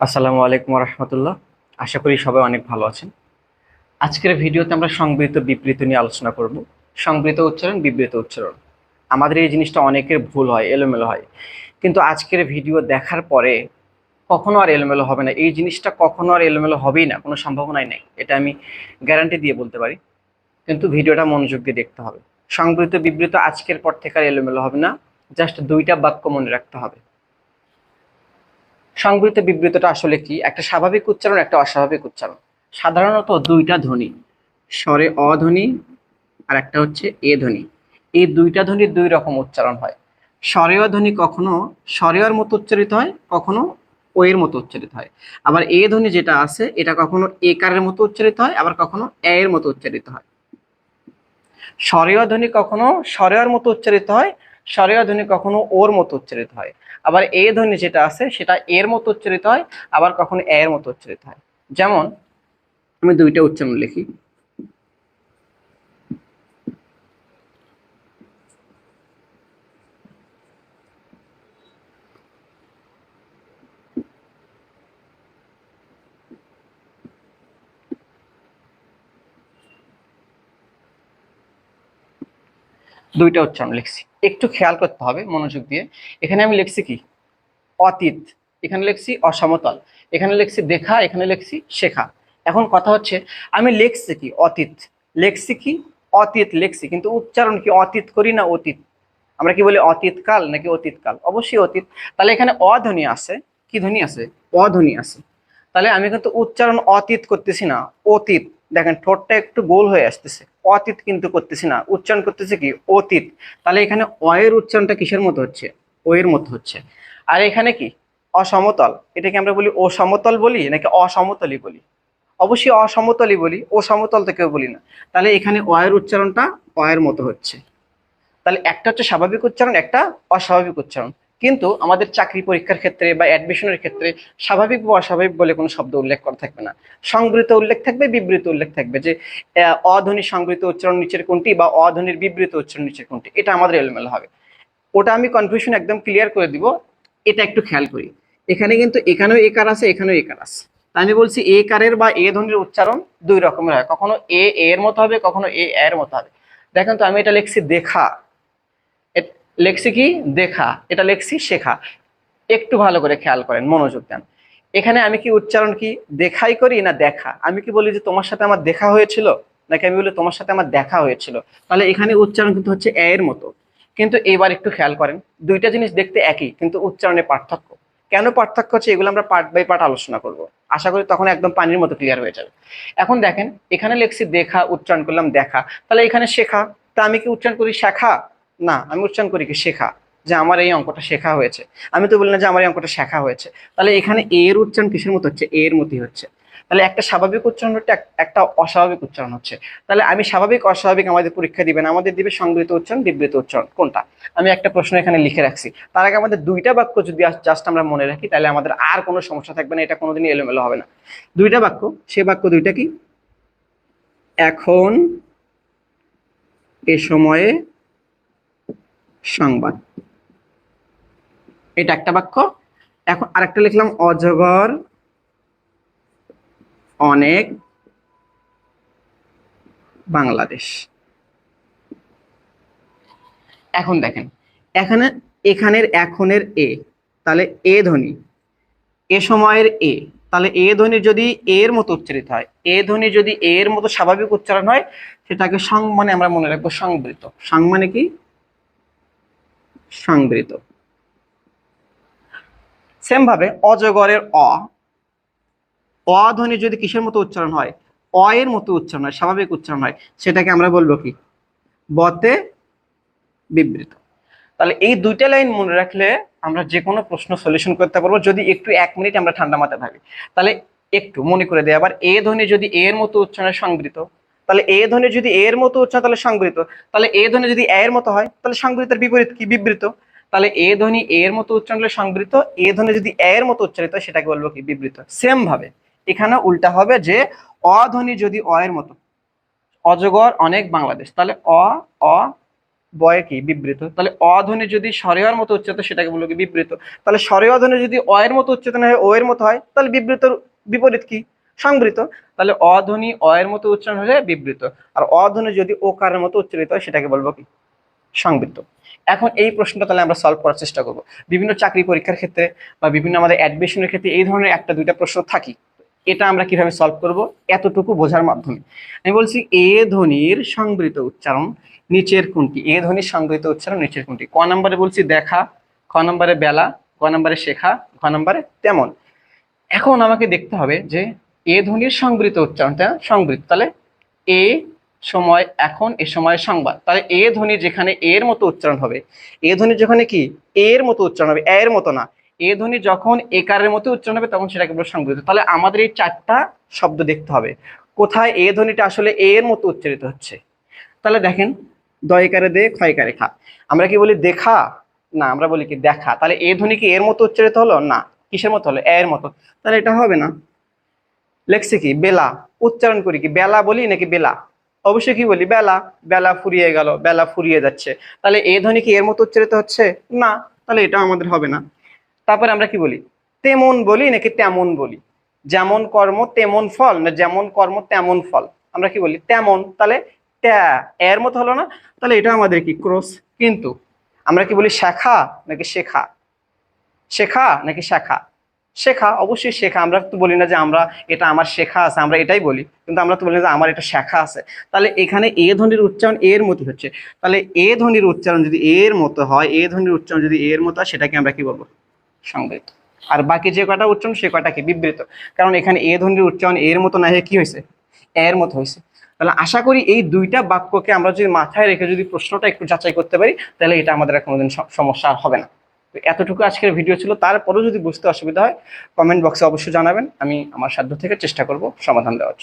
আসসালামু আলাইকুম রহমতুল্লাহ। আশা করি সবাই অনেক ভালো আছেন। আজকের ভিডিওতে আমরা সংবৃত বিবৃত নিয়ে আলোচনা করব। সংবৃত উচ্চারণ, বিবৃত উচ্চারণ, আমাদের এই জিনিসটা অনেকের ভুল হয়, এলোমেলো হয়। কিন্তু আজকের ভিডিও দেখার পরে কখনো আর এলোমেলো হবে না। এই জিনিসটা কখনো আর এলোমেলো হবেই না, কোনো সম্ভাবনাই নেই, এটা আমি গ্যারান্টি দিয়ে বলতে পারি। কিন্তু ভিডিওটা মনোযোগ দিয়ে দেখতে হবে। সংবৃত বিবৃত আজকের পর থেকে আর এলোমেলো হবে না, জাস্ট দুইটা বাক্য মনে রাখতে হবে। সংবৃত বিবৃতটা আসলে কি? একটা স্বাভাবিক উচ্চারণ, একটা অস্বাভাবিক উচ্চারণ। সাধারণত দুইটা ধ্বনি, স্বরে অ ধ্বনি আর একটা হচ্ছে এ ধ্বনি, এই দুইটা ধ্বনির দুই রকম উচ্চারণ হয়। স্বরেয় ধ্বনি কখনো স্বরেয়র মতো উচ্চারিত হয়, কখনো ও এর মতো উচ্চারিত হয়। আবার এ ধ্বনি যেটা আছে এটা কখনো একারের মতো উচ্চারিত হয়, আবার কখনো এ এর মতো উচ্চারিত হয়। স্বরেয় ধ্বনি কখনো স্বরেয়র মতো উচ্চারিত হয়, স্বরেয় ধ্বনি কখনো ওর মতো উচ্চারিত হয়। আবার এ ধ্বনি যেটা আছে সেটা এর মতো উচ্চারিত হয়, আবার কখনো এর মতো উচ্চারিত হয়। যেমন আমি দুইটা উচ্চারণ লিখি। দুইটা উচ্চারণ লিখছি, একটু খেয়াল করতে হবে মনোযোগ দিয়ে। এখানে আমি লিখছি কি? অতীত। এখানে লিখছি অসমতল। এখানে লিখছি দেখা, এখানে লিখছি শেখা। এখন কথা হচ্ছে, আমি লিখছি কি? অতীত। লিখছি কি? অতীত লিখছি, কিন্তু উচ্চারণ কি অতীত করি না অতীত? আমরা কি বলি অতীতকাল নাকি অতীতকাল? অবশ্যই অতীত। তাহলে এখানে অধ্বনি আছে, কি ধ্বনি আছে? অধ্বনি আছে। তাহলে আমি কিন্তু উচ্চারণ অতীত করতেছি না, অতীত। দেখেন ঠোঁটটা একটু গোল হয়ে আসতেছে, অতীত কিন্তু করতেছি না, উচ্চারণ করতেছে কি? অতীত। তাহলে এখানে অয়ের উচ্চারণটা কিসের মতো হচ্ছে? ও এর মতো হচ্ছে। আর এখানে কি? অসমতল। এটাকে আমরা বলি ও সমতল বলি নাকি অসমতলই বলি? অবশ্যই অসমতলই বলি, ও সমতল তো কেউ বলি না। তাহলে এখানে অয়ের উচ্চারণটা অয়ের মতো হচ্ছে। তাহলে একটা হচ্ছে স্বাভাবিক উচ্চারণ, একটা অস্বাভাবিক উচ্চারণ। কিন্তু আমাদের চাকরি পরীক্ষার ক্ষেত্রে বা অ্যাডমিশনের ক্ষেত্রে স্বাভাবিক বা অস্বাভাবিক বলে কোনো শব্দ উল্লেখ করা থাকবে না। সংবৃত উল্লেখ থাকবে, বিবৃত উল্লেখ থাকবে, যে অধ্বনি সংবৃত উচ্চারণ নিচের কোনটি বা অধ্বনির বিবৃত উচ্চারণ নিচের কোনটি, এটা আমাদের এলোমেলো হবে। ওটা আমি কনফিউশন একদম ক্লিয়ার করে দিব। এটা একটু খেয়াল করি। এখানে কিন্তু এখানেও একার আছে, এখানেও একার আছে। তা আমি বলছি এ কারের বা এ ধ্বনির উচ্চারণ দুই রকমের হয়, কখনো এর মতো হবে, কখনো এর মতো হবে। দেখেন তো, আমি এটা লিখছি দেখা, লেখছি কি? দেখা। এটা লেখছি শেখা। একটু ভালো করে খেয়াল করেন, মনোযোগ দেন। এখানে আমি কি উচ্চারণ কি দেখাই করি না দেখা? আমি কি বলি যে তোমার সাথে আমার দেখা হয়েছিল, নাকি আমি বলি তোমার সাথে আমার দেখা হয়েছিল? তাহলে এখানে উচ্চারণ কিন্তু হচ্ছে এর মতো। কিন্তু এবার একটু খেয়াল করেন, দুইটা জিনিস দেখতে একই কিন্তু উচ্চারণে পার্থক্য। কেন পার্থক্য হচ্ছে এগুলো আমরা পার্ট বাই পার্ট আলোচনা করব। আশা করি তখন একদম পানির মতো ক্লিয়ার হয়ে যাবে। এখন দেখেন, এখানে লেখছি দেখা, উচ্চারণ করলাম দেখা। তাহলে এখানে শেখা, তা আমি কি উচ্চারণ করি শেখা? না, আমি উচ্চারণ করি কি? শেখা। যে আমার এই অঙ্কটা শেখা হয়েছে। আমি তো বলি না যে আমার এই অঙ্কটা শেখা হয়েছে। তাহলে এখানে এর উচ্চারণ কিসের মতো হচ্ছে? এর মতোই হচ্ছে। তাহলে একটা স্বাভাবিক উচ্চারণ হচ্ছে, একটা অস্বাভাবিক উচ্চারণ হচ্ছে। তাহলে আমি স্বাভাবিক অস্বাভাবিক আমাদের পরীক্ষা দিবেন, আমাদের দিবে সংবৃত উচ্চারণ, বিবৃত উচ্চারণ কোনটা। আমি একটা প্রশ্ন এখানে লিখে রাখছি। তার আগে আমাদের দুইটা বাক্য যদি জাস্ট আমরা মনে রাখি, তাহলে আমাদের আর কোনো সমস্যা থাকবে না, এটা কোনোদিনই এলোমেলো হবে না। দুইটা বাক্য, সে বাক্য দুইটা কি? এখন, এ সময়ে, সংবাদ। এটা একটা বাক্য। এখন আরেকটা লিখলাম, অজগর অনেক বাংলাদেশ। এখন দেখেন, এখানে এখানের এখনের এ, তাহলে এ ধ্বনি, এ সময়ের এ, তাহলে এ ধ্বনি যদি এর মতো উচ্চারিত হয়, এ ধ্বনি যদি এর মতো স্বাভাবিক উচ্চারণ হয়, সেটাকে সং মানে আমরা মনে রাখবো সংবৃত। সং মানে কি? সংবৃত। সেম ভাবে অজগরের অ, অ ধ্বনি যদি কিসের মতো উচ্চারণ হয়? অ এর মতো উচ্চারণ হয়, স্বাভাবিক উচ্চারণ হয়, সেটাকে আমরা বলবো কি? বতে বিবৃত। তাহলে এই দুইটা লাইন মনে রাখলে আমরা যে কোনো প্রশ্ন সলিউশন করতে পারবো, যদি একটু 1 মিনিট আমরা ঠান্ডা মাথায় থাকি। তাহলে একটু মনে করে দেয়, আবার এ ধ্বনি যদি এর মতো উচ্চারণে সংবৃত, তাহলে এ ধ্বনি যদি এর মতো উচ্চারণ তাহলে সংবৃত। তাহলে এ ধ্বনি যদি এর মতো হয়, তাহলে সংবৃতের বিপরীত কি? বিবৃত। তাহলে এ ধ্বনি এর মতো উচ্চারণ হলে সংবৃত, এ ধ্বনি যদি এর মতো উচ্চারিত হয় সেটাকে বলবো কি? বিবৃত। সেম ভাবে এখানে উল্টা হবে, যে অ ধ্বনি যদি অ এর মতো, অজগর অনেক বাংলাদেশ, তাহলে অ, অ বয়ের কি বিবৃত। তাহলে অ ধ্বনি যদি স্বরের মতো উচ্চারিত সেটাকে বলবো কি বিবৃত। তাহলে স্বরেয় ধ্বনি যদি অ এর মতো উচ্চারিত না হয় ও এর মতো হয় তাহলে বিবৃতর বিপরীত কি সংবৃত। তাহলে অ ধ্বনি অ এর মতো উচ্চারণ হলে বিবৃত, আর অ ধ্বনি যদি ওকারের মতো উচ্চারিত হয় সেটাকে বলবো কি সংবৃত। এখন এই প্রশ্নটা তাহলে আমরা সলভ করার চেষ্টা করব। বিভিন্ন চাকরি পরীক্ষার ক্ষেত্রে বা বিভিন্ন আমাদের অ্যাডমিশনের ক্ষেত্রে এই ধরনের একটা দুইটা প্রশ্ন থাকি। এটা আমরা কিভাবে সলভ করব এতটুকু বোঝার মাধ্যমে। আমি বলছি এ ধ্বনির সংবৃত উচ্চারণ নিচের কোনটি, এ ধ্বনির সংবৃত উচ্চারণ নিচের কোনটি। ক নম্বরে বলছি দেখা, খ নম্বরে বেলা, ক নম্বরে শেখা, ঘ নম্বরে তেমন। এখন আমাকে দেখতে হবে যে এ ধ্বনির সংবৃত উচ্চারণটা সংবৃত, তাহলে এ সময় এখন, এ সময় সংবাদ, তাহলে এ ধ্বনি যেখানে এর মতো উচ্চারণ হবে, এ ধ্বনি যেখানে কি এর মতো উচ্চারণ হবে, এর মতো না, এ ধ্বনি যখন একারের মতো উচ্চারণ হবে তখন সেটাকে বলবো সংবৃত। তাহলে আমাদের এই চারটা শব্দ দেখতে হবে কোথায় এ ধ্বনিটা আসলে এর মতো উচ্চারিত হচ্ছে। তাহলে দেখেন দয়কারে দে ক্ষয়কারে খা, আমরা কি বলি দেখা, না আমরা বলি কি দেখা। তাহলে এ ধ্বনি কি এর মতো উচ্চারিত হলো, না কিসের মতো হলো এর মতো, তাহলে এটা হবে না। লেখছে কি বেলা, উচ্চারণ করি কি বেলা বলি নাকি বেলা, অবশ্যই কি বলি বেলা, বেলা ফুরিয়ে গেল, বেলা ফুরিয়ে যাচ্ছে, তাহলে এ ধ্বনি কি এর মতো উচ্চারিত হচ্ছে, না, তাহলে এটা আমাদের হবে না। তারপরে আমরা কি বলি তেমন বলি নাকি তেমন বলি, যেমন কর্ম তেমন ফল না যেমন কর্ম তেমন ফল, আমরা কি বলি তেমন, তাহলে ট্যা এর মতো হলো না, তাহলে এটা আমাদের কি ক্রস। কিন্তু আমরা কি বলি শেখা নাকি শেখা, শেখা নাকি শেখা, শেখা অবশ্যই শেখা, আমরা তো বলি না যে আমরা এটা আমার শেখা আছে, আমরা এটাই বলি, কিন্তু আমরা তো বলি না যে আমার এটা শেখা আছে। তাহলে এখানে এ ধ্বনির উচ্চারণ এর মতো হচ্ছে, তাহলে এ ধ্বনির উচ্চারণ যদি এর মতো হয়, এ ধ্বনির উচ্চারণ যদি এর মতো হয় সেটাকে আমরা কি বলবো সংবৃত। আর বাকি যে কটা উচ্চারণ সে কটা কি বিবৃত, কারণ এখানে এ ধ্বনির উচ্চারণ এর মতো না হয়ে কি হয়েছে এর মতো হয়েছে। তাহলে আশা করি এই দুইটা বাক্যকে আমরা যদি মাথায় রেখে যদি প্রশ্নটা একটু যাচাই করতে পারি তাহলে এটা আমাদের আর কোনোদিন সমস্যা আর হবে না। তো এতটুকু আজকের ভিডিও ছিল, তারপরেও যদি বুঝতে অসুবিধা হয় কমেন্ট বক্সে অবশ্যই জানাবেন, আমি আমার সাধ্য থেকে চেষ্টা করব সমাধান দেওয়ার।